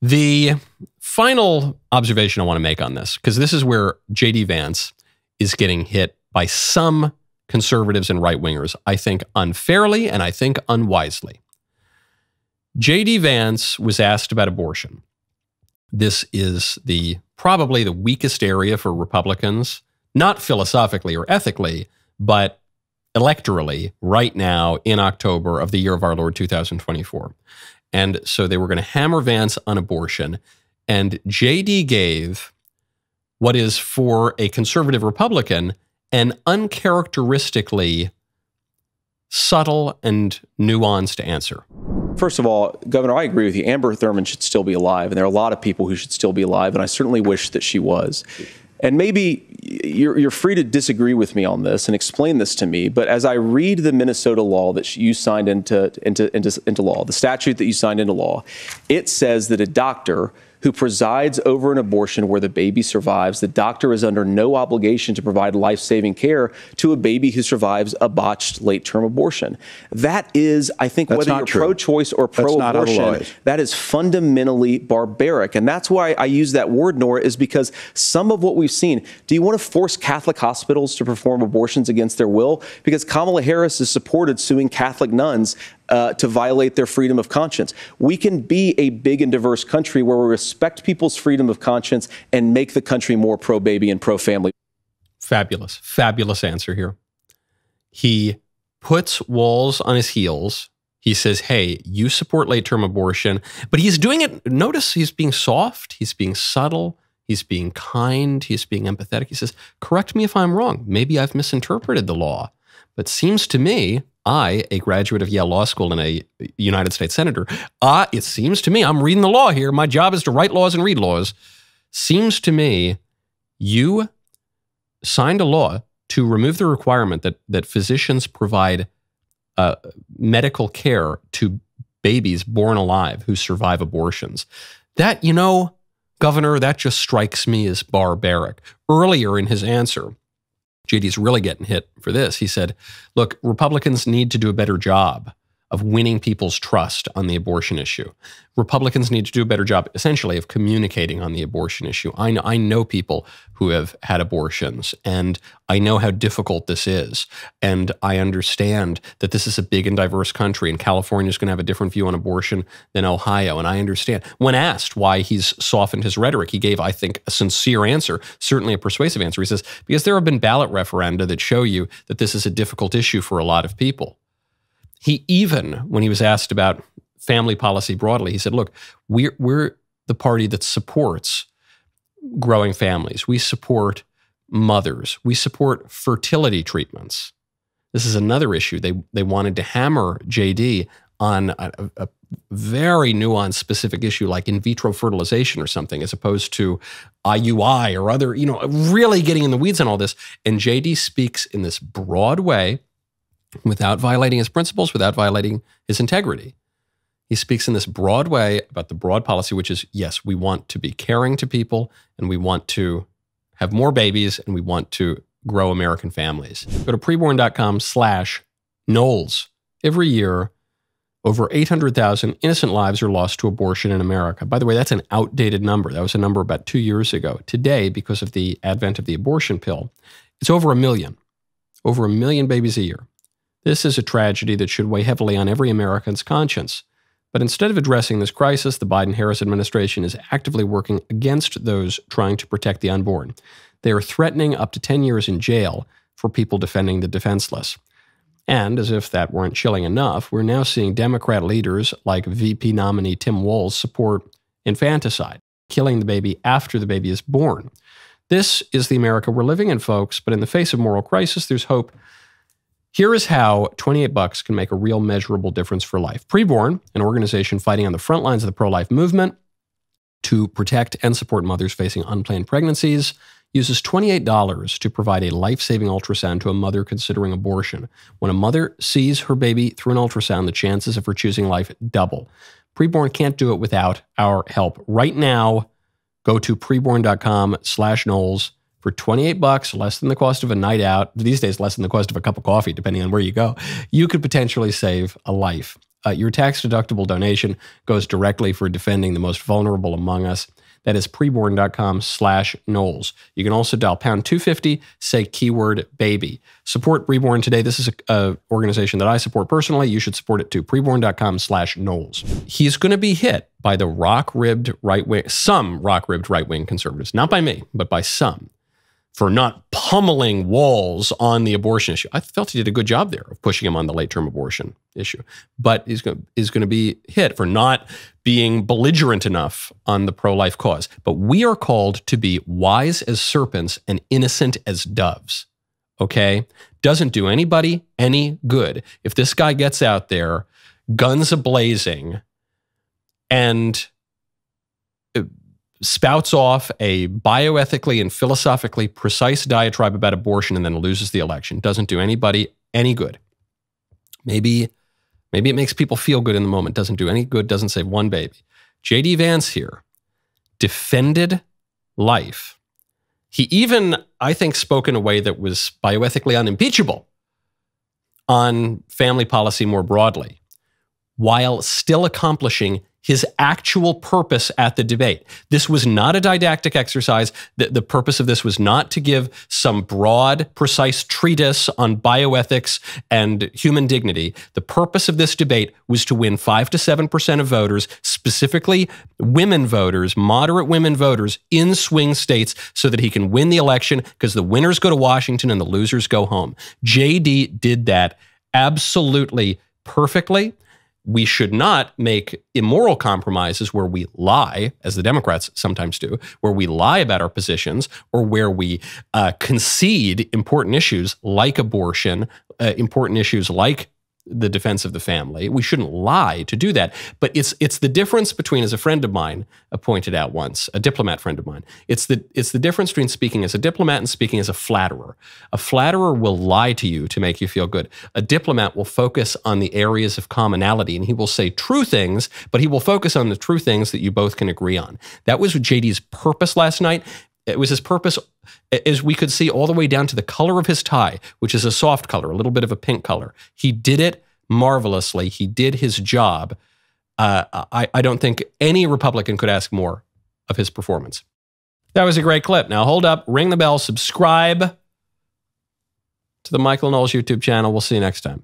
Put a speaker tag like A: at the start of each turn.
A: The final observation I want to make on this, because this is where JD Vance is getting hit by some conservatives and right-wingers, I think unfairly and I think unwisely. JD Vance was asked about abortion. This is probably the weakest area for Republicans, not philosophically or ethically, but electorally right now in October of the year of our Lord 2024. And so they were going to hammer Vance on abortion. And JD gave what is, for a conservative Republican, an uncharacteristically subtle and nuanced answer.
B: First of all, Governor, I agree with you. Amber Thurman should still be alive, and there are a lot of people who should still be alive, and I certainly wish that she was. And maybe you're free to disagree with me on this and explain this to me, but as I read the Minnesota law that you signed into law, the statute that you signed into law, it says that a doctor who presides over an abortion where the baby survives, the doctor is under no obligation to provide life-saving care to a baby who survives a botched late-term abortion. That is, I think, whether you're pro-choice or pro-abortion, that is fundamentally barbaric. And that's why I use that word, Nora, is because some of what we've seen, do you want to force Catholic hospitals to perform abortions against their will? Because Kamala Harris has supported suing Catholic nuns to violate their freedom of conscience. We can be a big and diverse country where we respect people's freedom of conscience and make the country more pro-baby and pro-family.
A: Fabulous, fabulous answer here. He puts walls on his heels. He says, hey, you support late-term abortion, but he's doing it. Notice he's being soft. He's being subtle. He's being kind. He's being empathetic. He says, correct me if I'm wrong. Maybe I've misinterpreted the law, but seems to me, I, a graduate of Yale Law School and a United States Senator, it seems to me, I'm reading the law here. My job is to write laws and read laws. Seems to me you signed a law to remove the requirement that physicians provide medical care to babies born alive who survive abortions. That, Governor, that just strikes me as barbaric. Earlier in his answer, JD's really getting hit for this. He said, look, Republicans need to do a better job of winning people's trust on the abortion issue. Republicans need to do a better job, essentially, of communicating on the abortion issue. I know people who have had abortions, and I know how difficult this is. And I understand that this is a big and diverse country, and California is going to have a different view on abortion than Ohio. And I understand. When asked why he's softened his rhetoric, he gave, I think, a sincere answer, certainly a persuasive answer. He says, because there have been ballot referenda that show you that this is a difficult issue for a lot of people. He even, when he was asked about family policy broadly, he said, look, we're the party that supports growing families. We support mothers. We support fertility treatments. This is another issue. They wanted to hammer JD on a very nuanced, specific issue like in vitro fertilization or something, as opposed to IUI or other, really getting in the weeds on all this. And JD speaks in this broad way, without violating his principles, without violating his integrity. He speaks in this broad way about the broad policy, which is, yes, we want to be caring to people, and we want to have more babies, and we want to grow American families. Go to preborn.com/Knowles. Every year, over 800,000 innocent lives are lost to abortion in America. By the way, that's an outdated number. That was a number about 2 years ago. Today, because of the advent of the abortion pill, it's over 1 million. Over 1 million babies a year. This is a tragedy that should weigh heavily on every American's conscience. But instead of addressing this crisis, the Biden-Harris administration is actively working against those trying to protect the unborn. They are threatening up to 10 years in jail for people defending the defenseless. And as if that weren't chilling enough, we're now seeing Democrat leaders like VP nominee Tim Walz support infanticide, killing the baby after the baby is born. This is the America we're living in, folks, but in the face of moral crisis, there's hope. Here is how $28 can make a real measurable difference for life. Preborn, an organization fighting on the front lines of the pro-life movement to protect and support mothers facing unplanned pregnancies, uses $28 to provide a life-saving ultrasound to a mother considering abortion. When a mother sees her baby through an ultrasound, the chances of her choosing life double. Preborn can't do it without our help. Right now, go to preborn.com/Knowles. For $28, less than the cost of a night out, these days less than the cost of a cup of coffee, depending on where you go, you could potentially save a life. Your tax-deductible donation goes directly for defending the most vulnerable among us. That is preborn.com/Knowles. You can also dial pound 250, say keyword baby. Support Preborn today. This is an organization that I support personally. You should support it too. Preborn.com/Knowles. He's going to be hit by the some rock-ribbed right-wing conservatives, not by me, but by some, for not pummeling Walls on the abortion issue. I felt he did a good job there of pushing him on the late-term abortion issue. But he's going to be hit for not being belligerent enough on the pro-life cause. But we are called to be wise as serpents and innocent as doves, okay? Doesn't do anybody any good. If this guy gets out there, guns a-blazing, and spouts off a bioethically and philosophically precise diatribe about abortion and then loses the election. Doesn't do anybody any good. Maybe it makes people feel good in the moment. Doesn't do any good. Doesn't save one baby. JD Vance here defended life. He even, I think, spoke in a way that was bioethically unimpeachable on family policy more broadly, while still accomplishing his actual purpose at the debate. This was not a didactic exercise. The purpose of this was not to give some broad, precise treatise on bioethics and human dignity. The purpose of this debate was to win 5 to 7% of voters, specifically women voters, moderate women voters in swing states, so that he can win the election, because the winners go to Washington and the losers go home. JD did that absolutely perfectly. We should not make immoral compromises where we lie, as the Democrats sometimes do, where we lie about our positions, or where we concede important issues like abortion, important issues like the defense of the family. We shouldn't lie to do that. But it's the difference between, as a friend of mine pointed out once, a diplomat friend of mine, it's the difference between speaking as a diplomat and speaking as a flatterer. A flatterer will lie to you to make you feel good. A diplomat will focus on the areas of commonality, and he will say true things, but he will focus on the true things that you both can agree on. That was JD's purpose last night. It was his purpose, as we could see, all the way down to the color of his tie, which is a soft color, a little bit of a pink color. He did it marvelously. He did his job. I don't think any Republican could ask more of his performance. That was a great clip. Now hold up, ring the bell, subscribe to the Michael Knowles YouTube channel. We'll see you next time.